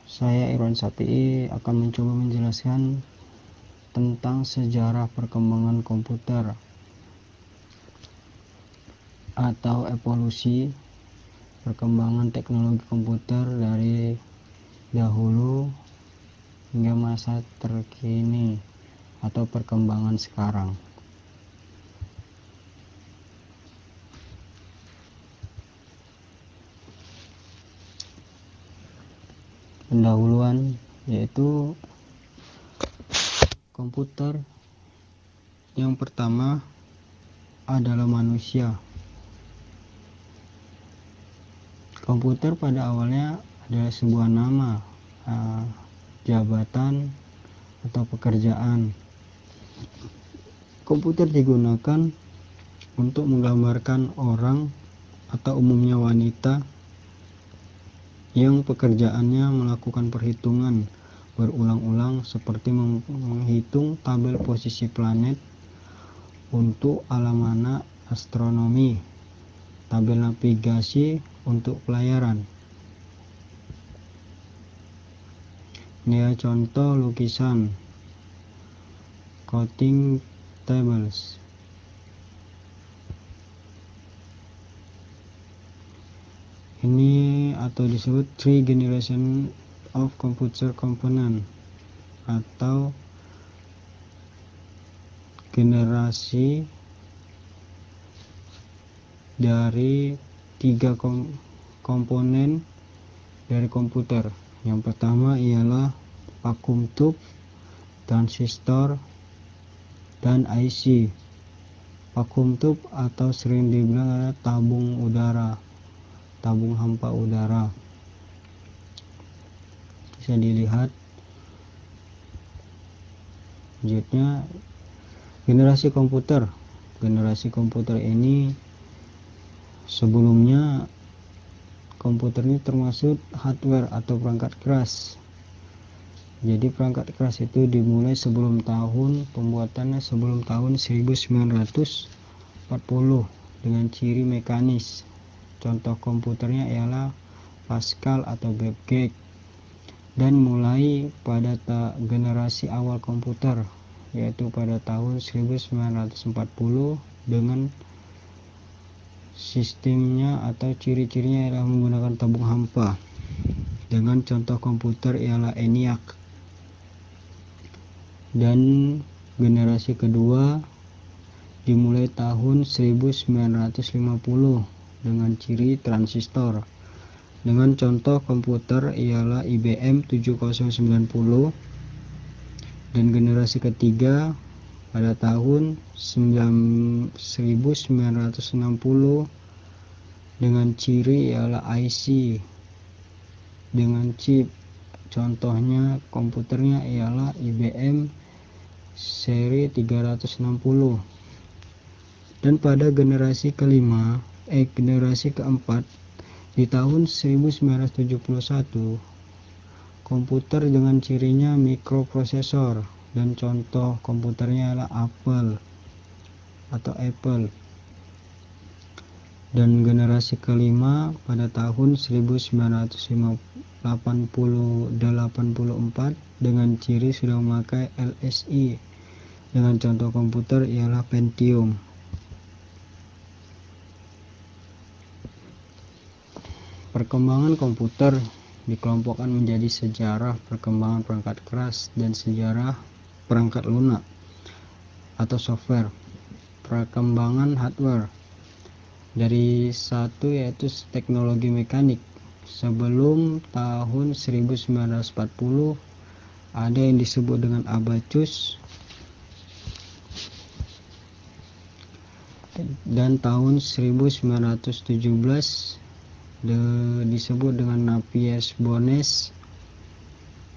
Saya Irwan Sapi'i akan mencoba menjelaskan tentang sejarah perkembangan komputer atau evolusi perkembangan teknologi komputer dari dahulu hingga masa terkini atau perkembangan sekarang. Pendahuluan yaitu komputer yang pertama adalah manusia. Komputer pada awalnya adalah sebuah nama, jabatan atau pekerjaan. Komputer digunakan untuk menggambarkan orang atau umumnya wanita yang pekerjaannya melakukan perhitungan berulang-ulang seperti menghitung tabel posisi planet untuk alamana astronomi, tabel navigasi untuk pelayaran. Ini contoh lukisan counting tables. Ini atau disebut three generation of computer component atau generasi dari tiga komponen dari komputer. Yang pertama ialah vacuum tube, transistor, dan IC. Vacuum tube atau sering dibilang adalah tabung udara, tabung hampa udara. Bisa dilihat selanjutnya generasi komputer. Generasi komputer ini sebelumnya komputer ini termasuk hardware atau perangkat keras. Jadi perangkat keras itu dimulai sebelum tahun pembuatannya sebelum tahun 1940 dengan ciri mekanis. Contoh komputernya ialah Pascal atau Babbage, dan mulai pada generasi awal komputer yaitu pada tahun 1940 dengan sistemnya atau ciri-cirinya ialah menggunakan tabung hampa. Dengan contoh komputer ialah ENIAC. Dan generasi kedua dimulai tahun 1950 dengan ciri transistor. Dengan contoh komputer ialah IBM 7090. Dan generasi ketiga pada tahun 1960 dengan ciri ialah IC dengan chip. Contohnya komputernya ialah IBM seri 360. Dan pada generasi keempat di tahun 1971 komputer dengan cirinya mikroprosesor, dan contoh komputernya adalah Apple. Dan generasi kelima pada tahun 1984 dengan ciri sudah memakai LSI, dengan contoh komputer ialah Pentium. Perkembangan komputer dikelompokkan menjadi sejarah perkembangan perangkat keras dan sejarah perangkat lunak atau software. Perkembangan hardware dari satu yaitu teknologi mekanik. Sebelum tahun 1940 ada yang disebut dengan abacus, dan tahun 1917 disebut dengan Napier-Bones,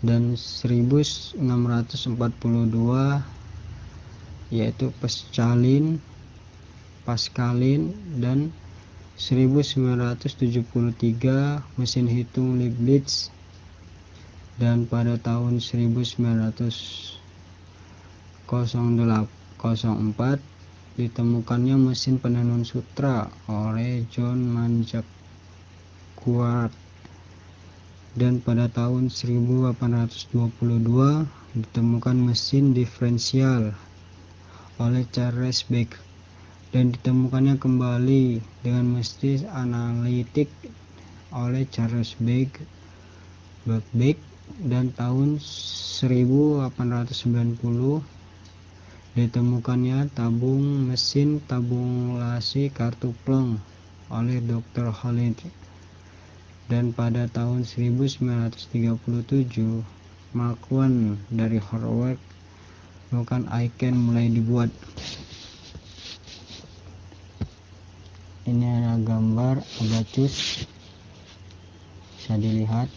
dan 1642 yaitu Pascalin, dan 1973 mesin hitung Leibniz, dan pada tahun 1904 Ditemukannya mesin penenun sutra oleh John Manjacuart. Dan pada tahun 1822 ditemukan mesin diferensial oleh Charles Babbage, dan ditemukannya kembali dengan mesin analitik oleh Charles Babbage, dan tahun 1890 ditemukannya mesin tabulasi kartu plong oleh Dr. Holland. Dan pada tahun 1937 Mark I dari Harvard melakukan Aiken mulai dibuat. Ini adalah gambar abacus, bisa dilihat.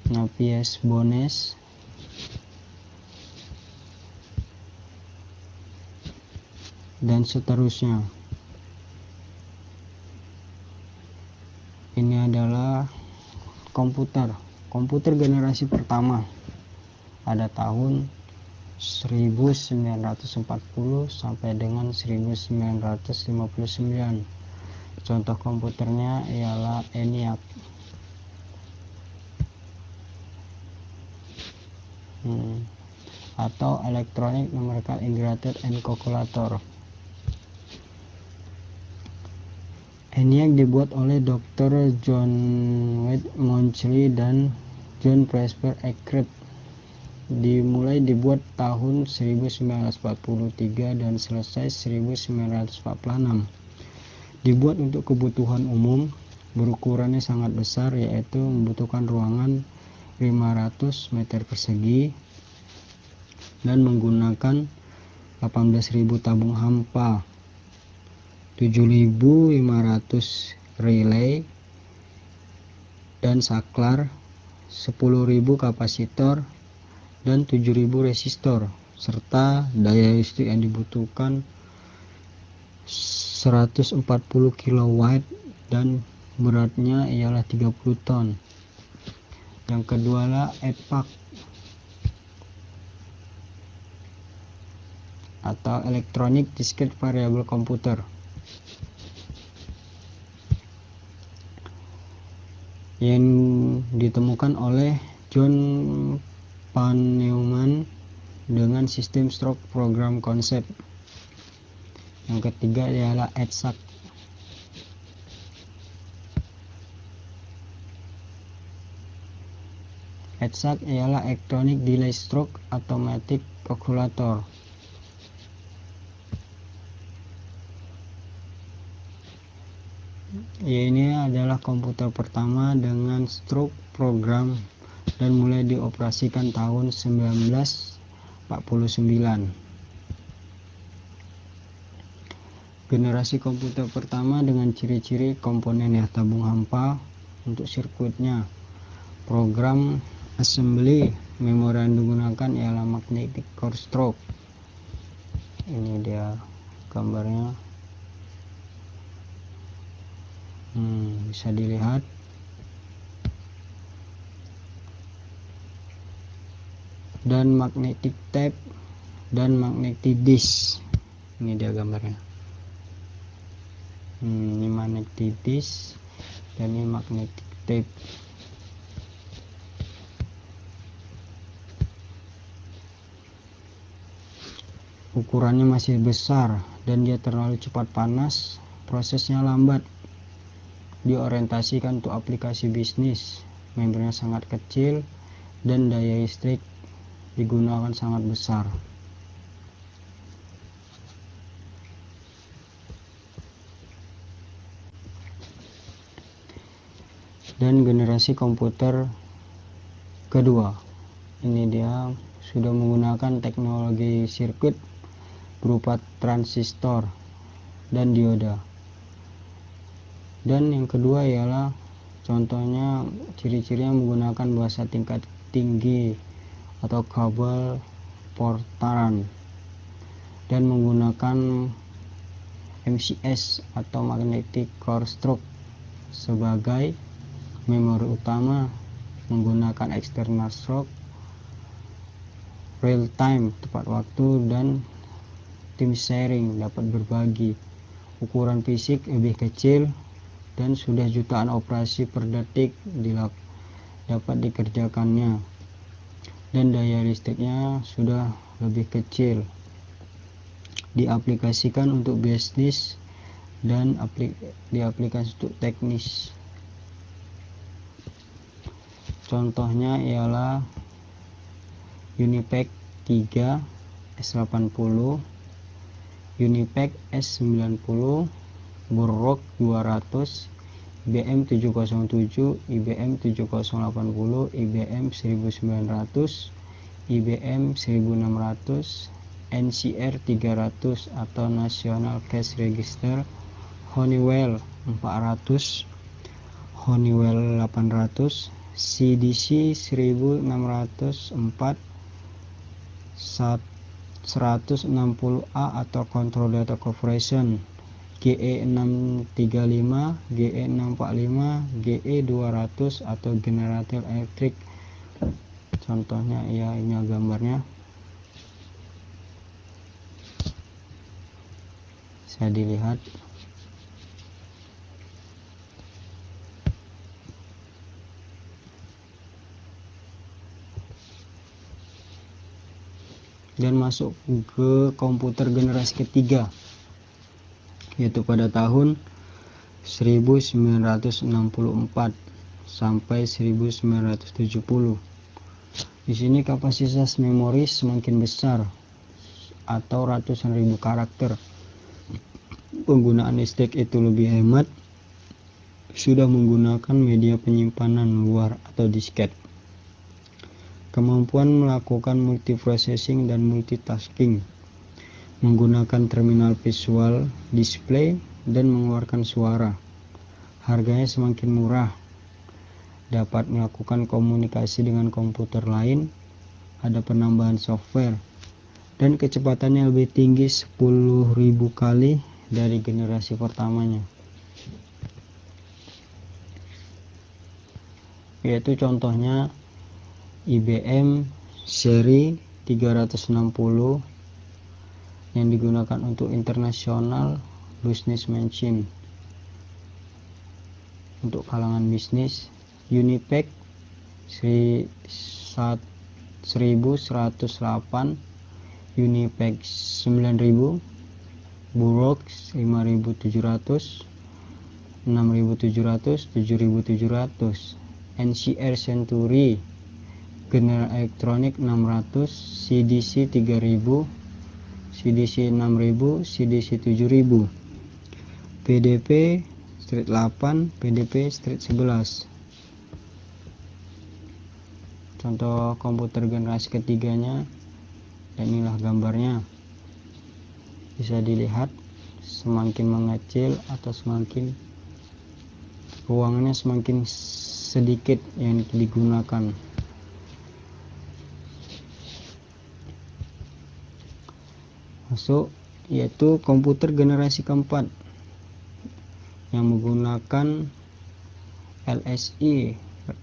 Napier Bones, dan seterusnya. Ini adalah komputer generasi pertama pada tahun 1940 sampai dengan 1959. Contoh komputernya ialah ENIAC. Atau Electronic Numerical Integrated and Calculator. ENIAC dibuat oleh Dr. John Wade Moncley dan John Presper Eckert. Dimulai dibuat tahun 1943 dan selesai 1946. Dibuat untuk kebutuhan umum, berukurannya sangat besar, yaitu membutuhkan ruangan 500 meter persegi dan menggunakan 18.000 tabung hampa, 7.500 relay dan saklar, 10.000 kapasitor dan 7.000 resistor, serta daya listrik yang dibutuhkan 140 kW dan beratnya ialah 30 ton. Yang kedua adalah EDPAC atau Electronic Discrete Variable Computer. Yang ditemukan oleh John Van Neumann dengan sistem stroke program konsep. Yang ketiga adalah EDSAC. EDSAC ialah Electronic Delay Stroke Automatic Calculator. Ini adalah komputer pertama dengan stroke program dan mulai dioperasikan tahun 1949. Generasi komputer pertama dengan ciri-ciri komponen tabung hampa untuk sirkuitnya, program assembly, memori yang digunakan ialah magnetic core stroke. Ini dia gambarnya, bisa dilihat. Dan magnetic tape dan magnetic disk. Ini dia gambarnya. Ini magnetic disk dan ini magnetic tape. Ukurannya masih besar dan dia terlalu cepat panas, prosesnya lambat. Diorientasikan untuk aplikasi bisnis, membernya sangat kecil dan daya listrik digunakan sangat besar. Dan generasi komputer kedua, ini dia sudah menggunakan teknologi sirkuit berupa transistor dan dioda. Dan yang kedua ialah contohnya ciri-cirinya menggunakan bahasa tingkat tinggi atau kabel portaran dan menggunakan MCS atau magnetic core stroke sebagai memori utama menggunakan external clock, real time tepat waktu, dan tim sharing dapat berbagi. Ukuran fisik lebih kecil dan sudah jutaan operasi per detik dapat dikerjakannya, dan daya listriknya sudah lebih kecil. Diaplikasikan untuk bisnis dan diaplikasi untuk teknis. Contohnya ialah Unipack 3 S80, Unipack S90, Burrock 200, IBM 707, IBM 7080, IBM 1900, IBM 1600, NCR 300 atau National Cash Register, Honeywell 400, Honeywell 800, CDC 1604, 160A atau Control Data Corporation, GE635, GE645, GE200 atau General Electric. Contohnya ya, ini gambarnya. Bisa dilihat. Dan masuk ke komputer generasi ketiga, yaitu pada tahun 1964 sampai 1970. Di sini kapasitas memori semakin besar atau ratusan ribu karakter. Penggunaan listrik itu lebih hemat, sudah menggunakan media penyimpanan luar atau disket. Kemampuan melakukan multiprocessing dan multitasking, menggunakan terminal visual display dan mengeluarkan suara. Harganya semakin murah, dapat melakukan komunikasi dengan komputer lain, ada penambahan software, dan kecepatannya lebih tinggi 10.000 kali dari generasi pertamanya. Yaitu contohnya IBM seri 360 yang digunakan untuk internasional business machine, untuk kalangan bisnis. Unipack 1108, Unipack 9000, Burrock 5700, 6700, 7700, NCR Century, General Electronic 600, CDC 3000, CDC 6000, CDC 7000, PDP Street 8, PDP Street 11. Contoh komputer generasi ketiganya, dan inilah gambarnya. Bisa dilihat semakin mengecil atau semakin ruangannya semakin sedikit yang digunakan. Masuk yaitu komputer generasi keempat yang menggunakan LSI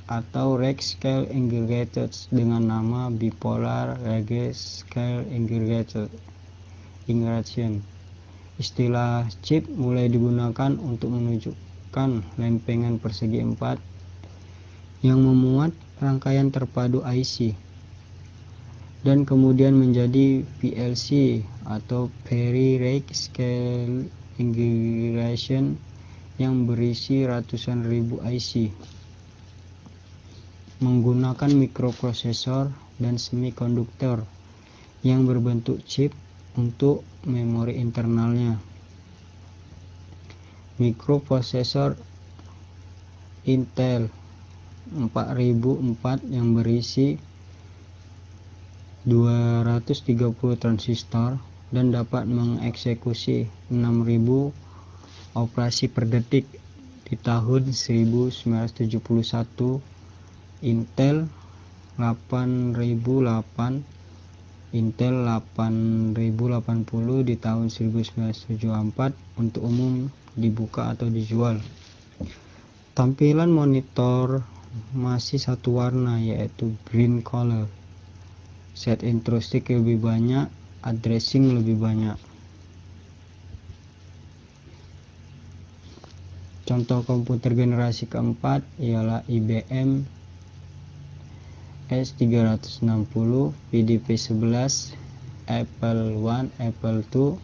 atau Large Scale Integrated dengan nama Bipolar Large Scale Integration. Istilah chip mulai digunakan untuk menunjukkan lempengan persegi 4 yang memuat rangkaian terpadu IC, dan kemudian menjadi PLC atau Very Large Scale Integration yang berisi ratusan ribu IC, menggunakan mikroprosesor dan semikonduktor yang berbentuk chip untuk memori internalnya. Mikroprosesor Intel 4004 yang berisi 230 transistor dan dapat mengeksekusi 6000 operasi per detik di tahun 1971. Intel 8008, Intel 8080 di tahun 1974 untuk umum dibuka atau dijual. Tampilan monitor masih satu warna, yaitu green color. Set intrustic lebih banyak, addressing lebih banyak. Contoh komputer generasi keempat ialah IBM S360, PDP-11, Apple I, Apple II,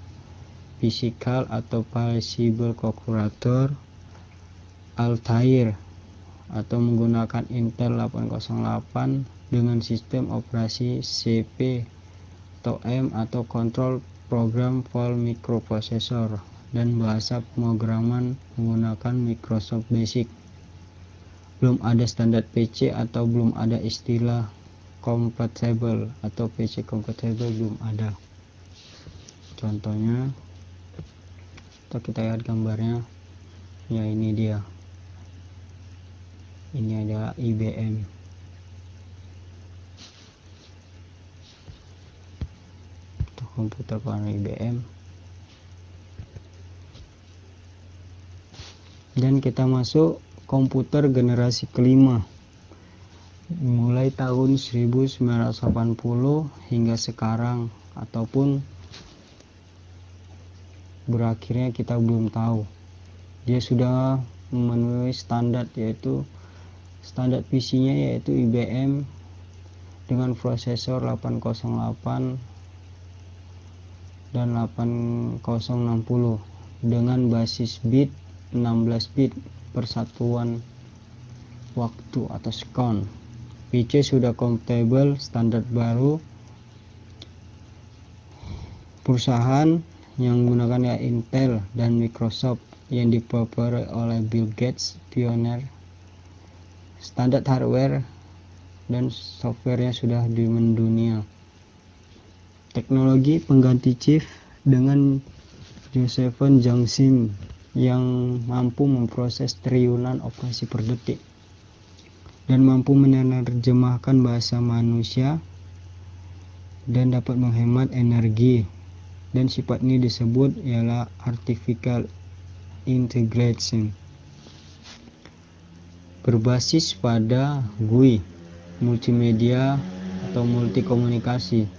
Physical atau Possible Calculator, Altair, atau menggunakan Intel 808 dengan sistem operasi CP atau M atau Control Program for Microprocessor, dan bahasa pemrograman menggunakan Microsoft Basic. Belum ada standar PC atau belum ada istilah compatible atau PC compatible, belum ada. Contohnya, atau kita lihat gambarnya, ya ini dia. Ini adalah IBM. Untuk komputer keluaran IBM. Dan kita masuk komputer generasi kelima. Mulai tahun 1980 hingga sekarang, ataupun berakhirnya kita belum tahu. Dia sudah memenuhi standar, yaitu standar PC-nya yaitu IBM dengan prosesor 808 dan 8060 dengan basis bit 16 bit persatuan waktu atau second. PC sudah compatible standar baru. Perusahaan yang menggunakan ya Intel dan Microsoft yang dipelopori oleh Bill Gates, pioner. Standar hardware dan softwarenya sudah di mendunia. Teknologi pengganti chip dengan J7 Junction yang mampu memproses triliunan operasi per detik dan mampu menerjemahkan bahasa manusia dan dapat menghemat energi, dan sifat ini disebut ialah artificial integration. Berbasis pada GUI, multimedia atau multikomunikasi,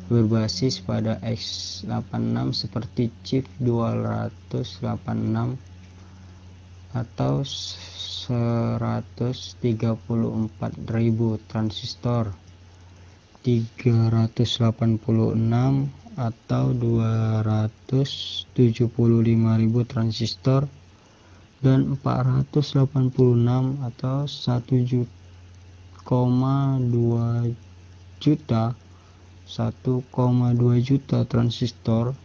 berbasis pada x86 seperti chip 286 atau 134.000 transistor, 386 atau 275.000 transistor, dan 486 atau 1,2 juta transistor,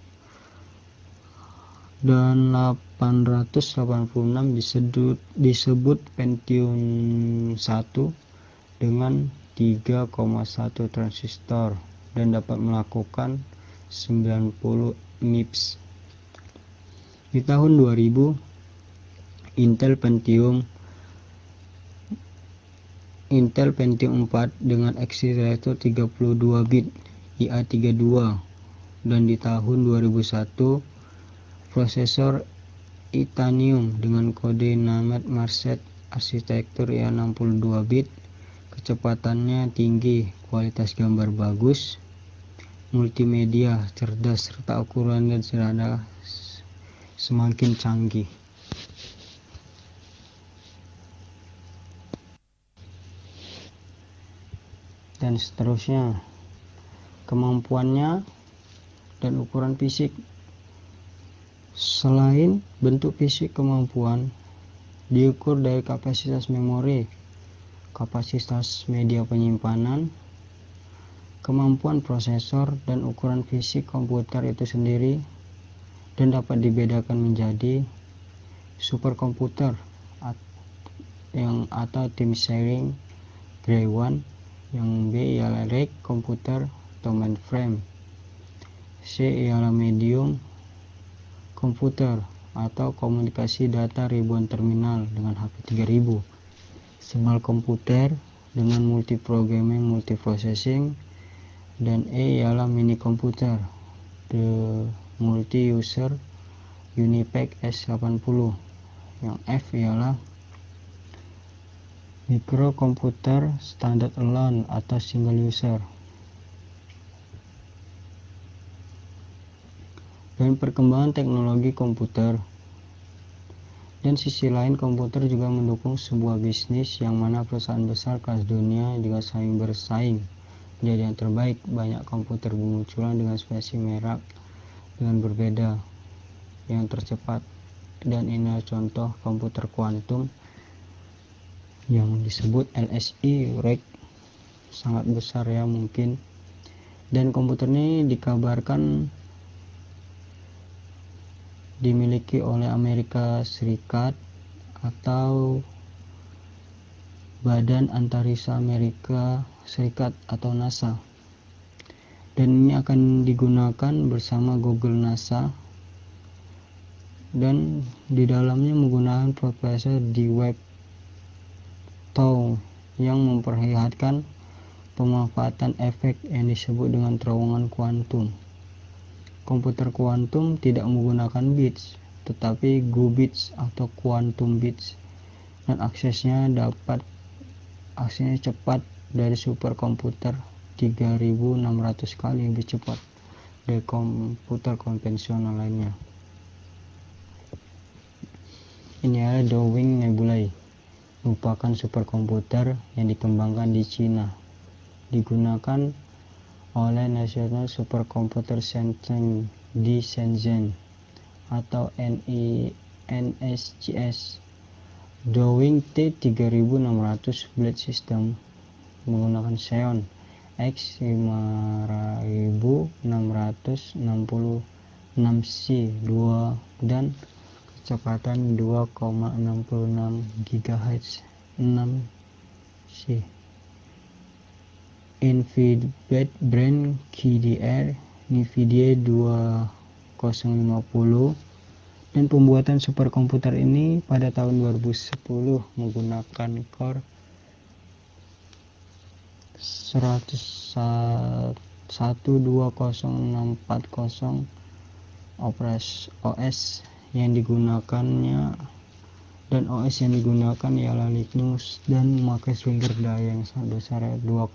dan 886 disebut Pentium 1 dengan 3,1 transistor dan dapat melakukan 90 MIPS. Di tahun 2000, Intel Pentium 4 dengan akselerator 32 bit IA32, dan di tahun 2001 prosesor Itanium dengan kode nama Marset arsitektur IA62 bit, kecepatannya tinggi, kualitas gambar bagus, multimedia cerdas, serta ukuran dan sederhana semakin canggih. Dan seterusnya, kemampuannya dan ukuran fisik. Selain bentuk fisik kemampuan, diukur dari kapasitas memori, kapasitas media penyimpanan, kemampuan prosesor, dan ukuran fisik komputer itu sendiri, dan dapat dibedakan menjadi superkomputer atau team sharing grade 1, yang B ialah rack komputer atau mainframe, C ialah medium komputer atau komunikasi data ribuan terminal dengan HP 3000, small komputer dengan multiprogramming multiprocessing, dan E ialah mini komputer, the multi-user Unipack S80, yang F ialah Mikrokomputer standalone atau single user. Dan perkembangan teknologi komputer. Dan sisi lain, komputer juga mendukung sebuah bisnis yang mana perusahaan besar kelas dunia juga saling bersaing menjadi yang terbaik. Banyak komputer bermunculan dengan spesies merek dengan berbeda yang tercepat, dan ini contoh komputer kuantum yang disebut LSI RAC, sangat besar ya mungkin. Dan komputer ini dikabarkan dimiliki oleh Amerika Serikat atau Badan Antariksa Amerika Serikat atau NASA, dan ini akan digunakan bersama Google NASA, dan di dalamnya menggunakan prosesor di web Tau yang memperlihatkan pemanfaatan efek yang disebut dengan terowongan kuantum. Komputer kuantum tidak menggunakan bits, tetapi qubits atau quantum bits, dan aksesnya cepat dari superkomputer 3.600 kali lebih cepat dari komputer konvensional lainnya. Ini adalah Dawing Nebulae, merupakan superkomputer yang dikembangkan di Cina, digunakan oleh National Supercomputer Center di Shenzhen atau NSCS. Dawing T3600 Blade System menggunakan Xeon X5666C2 dan kecepatan 2,66 GHz 6C. NVIDIA Brain KDR NVIDIA 2050, dan pembuatan superkomputer ini pada tahun 2010 menggunakan core 1020640 OS yang digunakannya, dan OS yang digunakan ialah Linux dan memakai sumber daya yang sangat besar, 2,6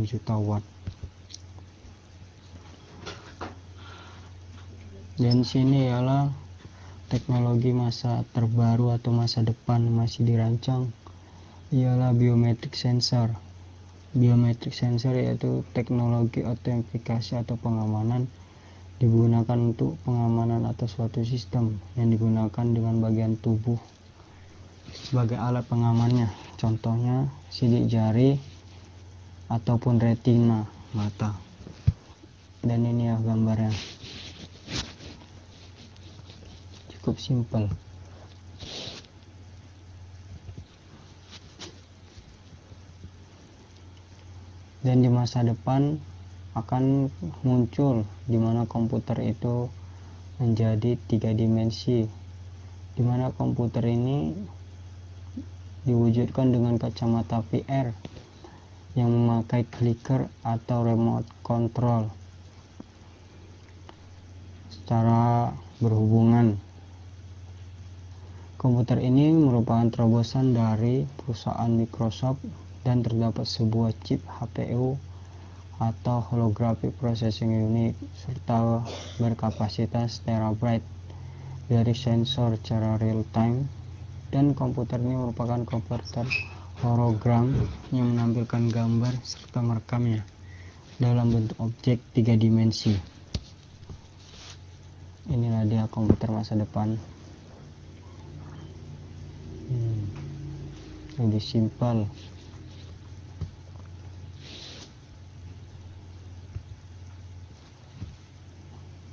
juta watt. Dan sini ialah teknologi masa terbaru atau masa depan masih dirancang, ialah biometric sensor. Biometric sensor yaitu teknologi autentikasi atau pengamanan, digunakan untuk pengamanan atas suatu sistem yang digunakan dengan bagian tubuh sebagai alat pengamannya, contohnya sidik jari ataupun retina mata. Dan ini ya gambarnya, cukup simpel. Dan di masa depan akan muncul di mana komputer itu menjadi 3 dimensi, di mana komputer ini diwujudkan dengan kacamata VR yang memakai clicker atau remote control secara berhubungan. Komputer ini merupakan terobosan dari perusahaan Microsoft dan terdapat sebuah chip HPU atau holographic processing unit serta berkapasitas terabyte dari sensor secara real time. Dan komputer ini merupakan komputer hologram yang menampilkan gambar serta merekamnya dalam bentuk objek 3 dimensi. Inilah dia komputer masa depan. Lebih simpel.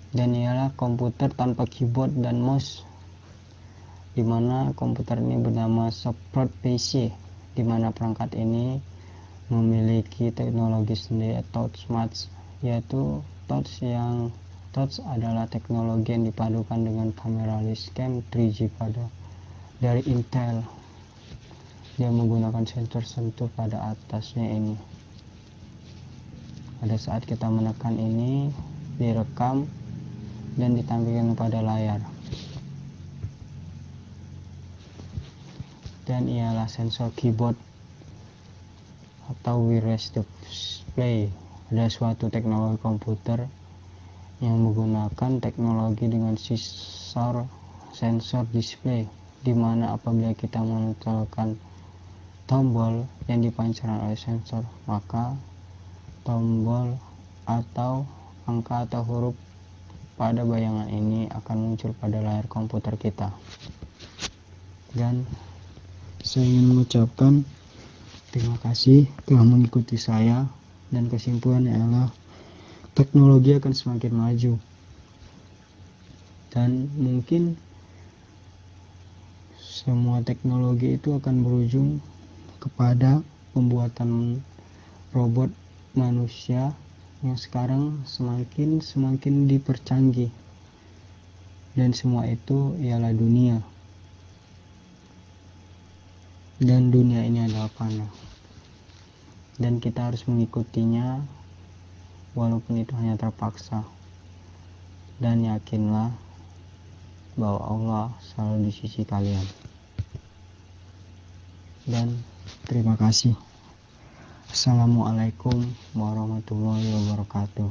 Dan ialah komputer tanpa keyboard dan mouse, di mana komputer ini bernama Support PC, di mana perangkat ini memiliki teknologi sendiri Touch Match, yaitu touch adalah teknologi yang dipadukan dengan kamera Licam 3G dari Intel. Dia menggunakan sensor sentuh pada atasnya ini. Pada saat kita menekan ini, direkam dan ditampilkan pada layar. Dan ialah sensor keyboard atau wireless display adalah suatu teknologi komputer yang menggunakan teknologi dengan sensor display, di mana apabila kita menekan tombol yang dipancarkan oleh sensor, maka tombol atau angka atau huruf pada bayangan ini akan muncul pada layar komputer kita. Dan saya ingin mengucapkan terima kasih telah mengikuti saya, dan kesimpulannya adalah teknologi akan semakin maju dan mungkin semua teknologi itu akan berujung kepada pembuatan robot manusia yang sekarang semakin dipercanggih, dan semua itu ialah dunia, dan dunia ini adalah fana dan kita harus mengikutinya walaupun itu hanya terpaksa. Dan yakinlah bahwa Allah selalu di sisi kalian. Dan terima kasih. Assalamualaikum warahmatullahi wabarakatuh.